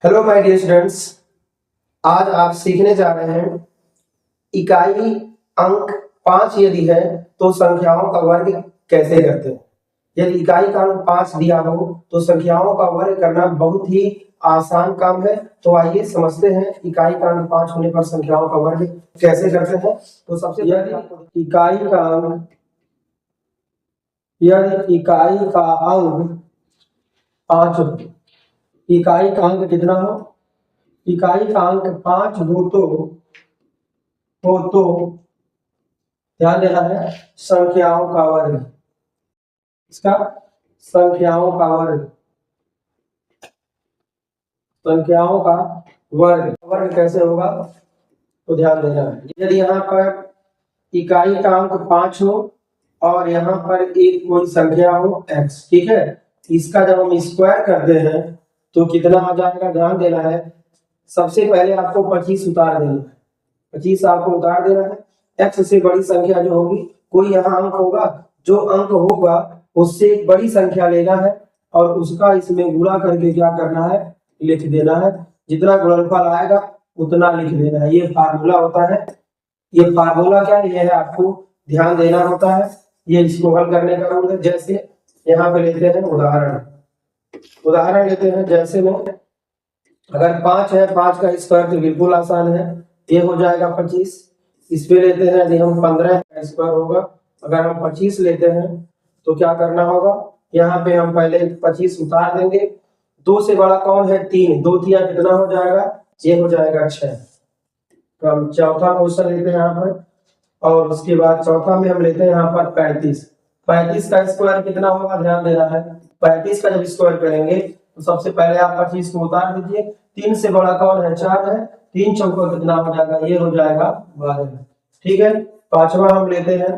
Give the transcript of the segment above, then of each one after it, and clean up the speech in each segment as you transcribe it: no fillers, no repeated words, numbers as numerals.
Hello my dear students, आज आप सीखने जा रहे हैं इकाई अंक 5 यदि है तो संख्याओं का वर्ग कैसे करते हैं। यदि इकाई का अंक 5 दिया हो तो संख्याओं का वर्ग करना बहुत ही आसान काम है। तो आइए समझते हैं इकाई का अंक 5 होने पर संख्याओं का वर्ग कैसे करते हैं। तो सबसे पहले इकाई का अंक, यदि इकाई का अंक 5 हो, इकाई का अंक कितना हो, इकाई का अंक 5 हो तो ध्यान देना है संख्याओं का वर्ग, इसका संख्याओं का वर्ग, संख्याओं का वर्ग कैसे होगा तो ध्यान देना है। यदि यहाँ पर इकाई का अंक 5 हो और यहाँ पर एक कोई संख्या हो x, ठीक है, इसका जब हम स्क्वायर करते हैं तो कितना आ जाएगा, ध्यान देना है। सबसे पहले आपको 25 उतार देना है, 25 आपको उतार देना है। x से बड़ी संख्या जो होगी, कोई यहाँ अंक होगा, जो अंक होगा उससे एक बड़ी संख्या लेना है और उसका इसमें गुणा करके क्या करना है, लिख देना है। जितना गुणनफल आएगा उतना लिख देना है। ये फार्मूला होता है। ये फार्मूला क्या है, ये है आपको ध्यान देना होता है। ये इसको हल करने का रूल है। जैसे यहाँ पे लेते हैं उदाहरण लेते हैं। जैसे में अगर 5 है, 5 का स्क्वायर तो बिल्कुल आसान है, ये हो जाएगा 25। इस पे लेते हैं, यदि हम 15 का स्क्वायर होगा, अगर हम 25 लेते हैं तो क्या करना होगा, यहाँ पे हम पहले 25 उतार देंगे। 2 से बड़ा कौन है, 3, 2 तिया कितना हो जाएगा, ये हो जाएगा 6। तो हम चौथा क्वेश्चन लेते हैं यहाँ पर, और उसके बाद चौथा में हम लेते हैं यहाँ पर 35। 35 का स्क्वायर कितना होगा, ध्यान देना है। 35 का जब स्क्वायर करेंगे तो सबसे पहले आप 25 को उतार दीजिए। 3 से बड़ा कौन है, 4 है। 3 चौका कितना हो जाएगा, ये हो जाएगा 12। ठीक है। पांचवा हम लेते हैं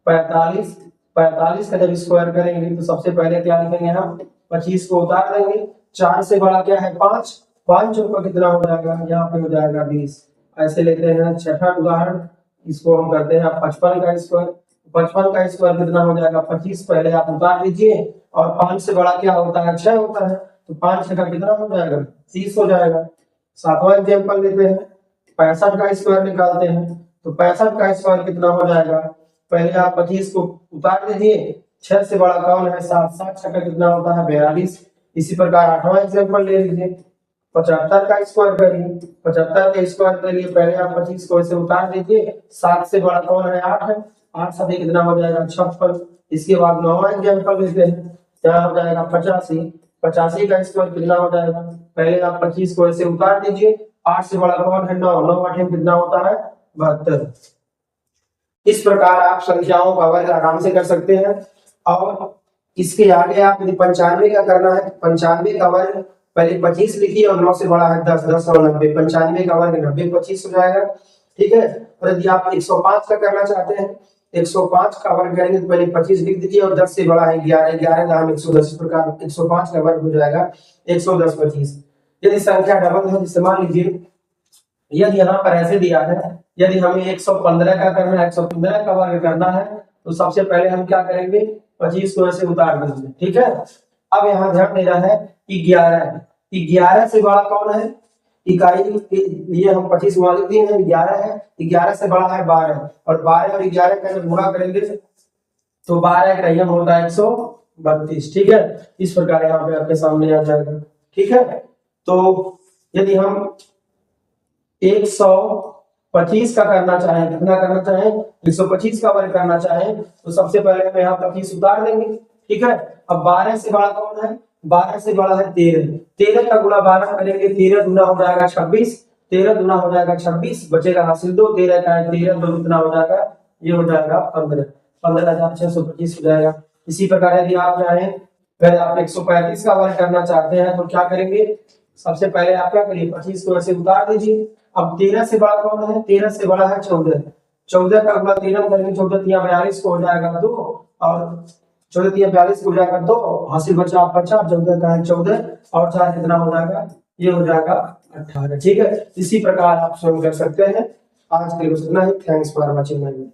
45। 45 का जब स्क्वायर करेंगे तो सबसे पहले क्या लिखेंगे, हम 25 को उतार देंगे। 4 से बड़ा क्या है, 5। 5 चौका कितना हो जाएगा, यहाँ पे हो जाएगा 20। ऐसे लेते हैं छठा उदाहरण, इसको हम करते हैं 55 का स्क्वायर। 55 का स्क्वायर कितना हो जाएगा, 25 पहले आप उतार दीजिए, और 5 से बड़ा क्या होता है, 6 होता है। तो 5 का कितना हो जाएगा, 30 हो जाएगा। सातवां एग्जांपल लेते हैं, 65 का स्क्वायर निकालते हैं। तो 65 का स्क्वायर कितना हो जाएगा, पहले आप 25 को उतार दीजिए। 6 से बड़ा कौन है, 7। 7 का कितना होता है, 42। इसी प्रकार आठवां एग्जांपल ले लीजिए, 75 का स्क्वायर करिए। 75 के स्क्वायर के लिए पहले आप 25 को ऐसे उतार दीजिए। 7 से बड़ा कौन है, 8 है। 8 से कितना हो जाएगा, 56। इसके बाद नौवां एग्जांपल लेते हैं, यहाँ हो जाएगा 85। 85 का स्क्वायर कितना हो जाएगा, पहले आप 25 को ऐसे उतार दीजिए। 8 से बड़ा कौन है, 9। 9 8 कितना होता है, 72। इस प्रकार आप संख्याओं का वर्ग आराम से कर सकते हैं। और इसके आगे आप 95 का करना है। 95 का वर्ग पहले 25 लिखिए और 9 से बड़ा है 10। 10 और 90, 95 का वर्ग 90 25 हो जाएगा। ठीक है। और यदि आप 105 का करना चाहते हैं, 105 का वर्ग करेंगे तो पहले 25 लिख दीजिए और 10 से बड़ा है 11। 11 का हम 110। इस प्रकार 105 का वर्ग हो जाएगा 110 25। यदि संख्या डबल है, जैसे मान लीजिए यदि यहाँ पर ऐसे दिया है, यदि हमें 115 का करना है, 115 का वर्ग करना है, तो सबसे पहले हम क्या करेंगे, 25 को ऐसे उतार देंगे। ठीक है। अब यहाँ ध्यान देना है कि 11 से बड़ा कौन है, इकाई के लिए हम 25 वहां लिख दिए हैं, 11 है। 11 से बड़ा है 12, और 12 और 11 का जब गुणा करेंगे तो 12 का यम होता है 132। ठीक है। इस प्रकार यहाँ पे आपके सामने आ जाएगा। ठीक है। तो यदि हम 125 का करना चाहें, कितना करना चाहें, 125 का वर्ग करना चाहें, तो सबसे पहले हम यहाँ 25 उतार देंगे। ठीक है। अब 12 से बड़ा कौन है, 12 से बड़ा है 13। 13 का गुणा 12 करेंगे, 13 गुना हो जाएगा 26। 13 गुना हो जाएगा 26, बचेगा हासिल 2। 13 का 13 2 कितना हो जाएगा, ये हो जाएगा 15। 15,625 हो जाएगा। इसी प्रकार यदि आप चाहें, फिर आप 135 का वर्ग करना चाहते हैं तो क्या करेंगे, सबसे पहले आप क्या करिए, 25 को ऐसे उतार दीजिए। अब 13 से बड़ा कौन है, 13 से बड़ा है 14। 14 का गुणा 13 करेंगे, 14 तिया 42 को हो जाएगा 2, और 14 तिया 42 को हो जाएगा 2, हासिल बचा आप 50। 14 का है 14 और 4 कितना हो जाएगा, ये हो जाएगा 18। ठीक है। इसी प्रकार आप स्वयं कर सकते हैं। आज के लिए इतना ही। Thanks for watching my video.